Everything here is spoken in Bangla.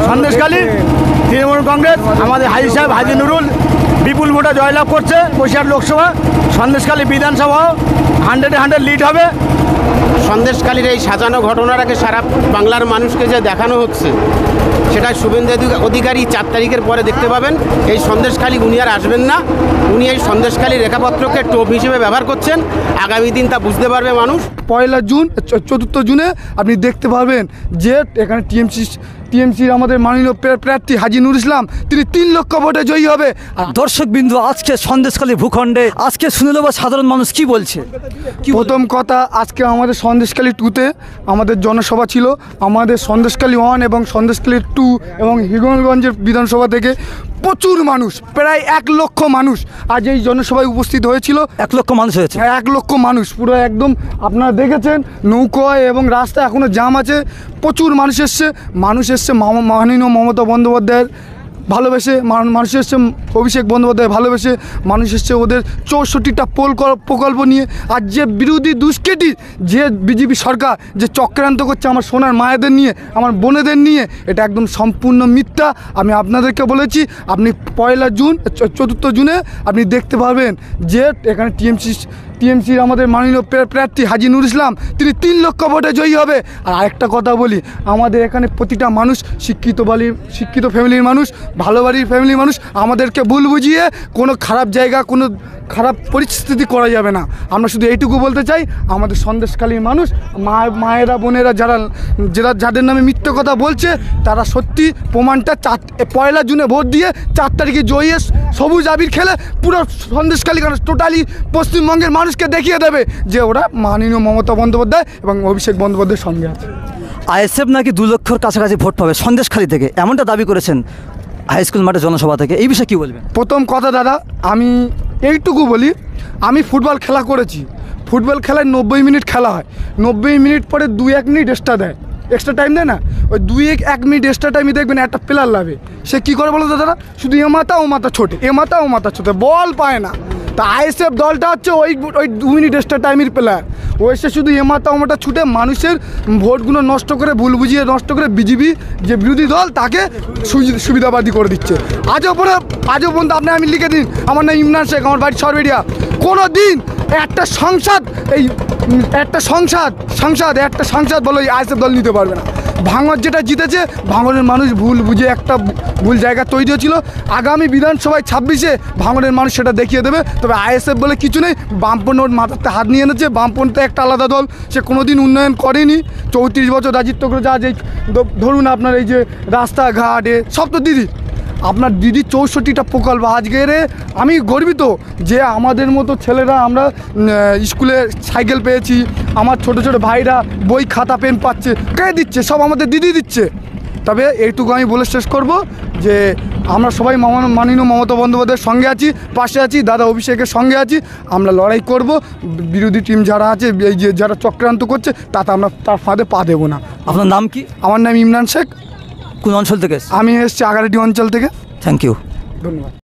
সন্দেশখালী তৃণমূল কংগ্রেস আমাদের হাজি সাহেব হাজি নুরুল বিপুল ভোটে জয়লাভ করছে বসিরহাট লোকসভা। সন্দেশখালী বিধানসভাও 100-100 লিড হবে। সন্দেশখালীর এই সাজানো ঘটনাটাকে সারা বাংলার মানুষকে যে দেখানো হচ্ছে, সেটা শুভেন্দু অধিকারী 4 তারিখের পরে দেখতে পাবেন। এই সন্দেশখালী উনি আর আসবেন না, উনি এই সন্দেশখালী রেখাপত্রকে টোপ হিসেবে ব্যবহার করছেন। আগামী দিন তা বুঝতে পারবে মানুষ। 1 জুন 4 জুনে আপনি দেখতে পারবেন যে এখানে টিএমসির আমাদের মাননীয় প্রার্থী হাজি নুর ইসলাম তিনি 3 লক্ষ ভোটে জয়ী হবে। দর্শক বিন্দু, আজকে সন্দেশখালী ভূখণ্ডে আজকে শুনে নেব সাধারণ মানুষ কি বলছে। প্রথম কথা, আজকে আমাদের সন্দেশখালী 2-তে আমাদের জনসভা ছিল। আমাদের সন্দেশখালী 1 এবং সন্দেশখালী 2 এবং হিঙ্গলগঞ্জের বিধানসভা থেকে প্রচুর মানুষ, প্রায় 1 লক্ষ মানুষ আজ এই জনসভায় উপস্থিত হয়েছিল। 1 লক্ষ মানুষ হয়েছে। হ্যাঁ, 1 লক্ষ মানুষ পুরো একদম আপনারা দেখেছেন নৌকোয় এবং রাস্তা এখনও জাম আছে। প্রচুর মানুষ এসছে মাননীয় মমতা বন্দ্যোপাধ্যায়ের ভালোবেসে, মানুষ এসছে অভিষেক বন্দ্যোপাধ্যায় ভালোবেসে, মানুষ এসছে ওদের 64টা প্রকল্প নিয়ে। আর যে বিরোধী দুষ্কৃতী যে বিজেপি সরকার যে চক্রান্ত করছে আমার সোনার মায়েদের নিয়ে, আমার বোনেদের নিয়ে, এটা একদম সম্পূর্ণ মিথ্যা। আমি আপনাদেরকে বলেছি, আপনি 1 জুন 4 জুনে আপনি দেখতে পারবেন যে এখানে টিএমসির আমাদের মাননীয় প্রার্থী হাজি নুর ইসলাম তিনি 3 লক্ষ ভোটে জয়ী হবে। আর আরেকটা কথা বলি, আমাদের এখানে প্রতিটা মানুষ শিক্ষিত ফ্যামিলির মানুষ, ভালো বাড়ির ফ্যামিলির মানুষ। আমাদেরকে ভুল বুঝিয়ে কোনো খারাপ জায়গা, কোনো খারাপ পরিস্থিতি করা যাবে না। আমরা শুধু এইটুকু বলতে চাই, আমাদের সন্দেশখালীর মানুষ, মায়েরা বোনেরা যাদের নামে মিথ্যে কথা বলছে, তারা সত্যি প্রমাণটা 1 জুনে ভোট দিয়ে 4 তারিখে জয়ী সবুজ আবির খেলে পুরো সন্দেশখালী টোটালি পশ্চিমবঙ্গের মানুষকে দেখিয়ে দেবে যে ওরা মাননীয় মমতা বন্দ্যোপাধ্যায় এবং অভিষেক বন্দ্যোপাধ্যায়ের সঙ্গে আছে। আইএসএফ নাকি 2 লক্ষর কাছাকাছি ভোট পাবে সন্দেশখালী থেকে, এমনটা দাবি করেছেন হাই স্কুল মাঠে জনসভা থেকে। এই বিষয়ে কী বলবেন? প্রথম কথা দাদা, আমি এইটুকু বলি, আমি ফুটবল খেলা করেছি। ফুটবল খেলায় 90 মিনিট খেলা হয়। 90 মিনিট পরে 2-1 মিনিট এক্সট্রা টাইম দেয় না? ওই 2-1 মিনিট এক্সট্রা টাইমে দেখবেন একটা প্লেয়ার লাভে, সে কী করে বলো তো দাদা, শুধু এ মাথা ও মাথা ছোটে, বল পায় না। তা আইএসএফ দলটা হচ্ছে ওই 2 মিনিট এক্সট্রা টাইমের প্লেয়ার। ও এসে শুধু এ মাথা ছুটে মানুষের ভোটগুলো নষ্ট করে, ভুল বুঝিয়ে নষ্ট করে বিজেপি যে বিরোধী দল তাকে সুবিধাবাদী করে দিচ্ছে। আজও পর্যন্ত আমি লিখে দিন, আমার নাম ইমরান শেখ, আমার বাড়ি সরবেরিয়া। কোনো দিন একটা সংসদ বলো আইএসএফ দল নিতে পারবে না। ভাঙর যেটা জিতেছে, ভাঙরের মানুষ ভুল বুঝে একটা ভুল জায়গা তৈরি হয়েছিল। আগামী বিধানসভায় 26-এ ভাঙরের মানুষ সেটা দেখিয়ে দেবে। তবে আইএসএফ বলে কিছু নেই, বামপন্থী ওর মাথাতে হাত নিয়ে এনেছে। বামপন্থী একটা আলাদা দল, সে কোনো দিন উন্নয়ন করেনি। 34 বছর রাজত্ব করে যা যে ধরুন আপনার এই যে রাস্তাঘাটে সব তো দিদি, আপনার দিদি 64টা প্রকল্প। আজকের আমি গর্বিত যে আমাদের মতো ছেলেরা আমরা স্কুলে সাইকেল পেয়েছি, আমার ছোট ভাইরা বই খাতা পেন পাচ্ছে। কে দিচ্ছে? সব আমাদের দিদি দিচ্ছে। তবে এইটুকু আমি বলে শেষ করব যে আমরা সবাই মাননীয় মমতা বন্দ্যোপাধ্যায়ের সঙ্গে আছি, পাশে আছি, দাদা অভিষেকের সঙ্গে আছি। আমরা লড়াই করব। বিরোধী টিম যারা আছে, এই যে যারা চক্রান্ত করছে, তাতে আমরা তার ফাঁদে পা দেবো না। আপনার নাম কি? আমার নাম ইমরান শেখ। কোন অঞ্চল থেকে? আমি এসেছি আগারডি অঞ্চল থেকে। Thank you. ধন্যবাদ।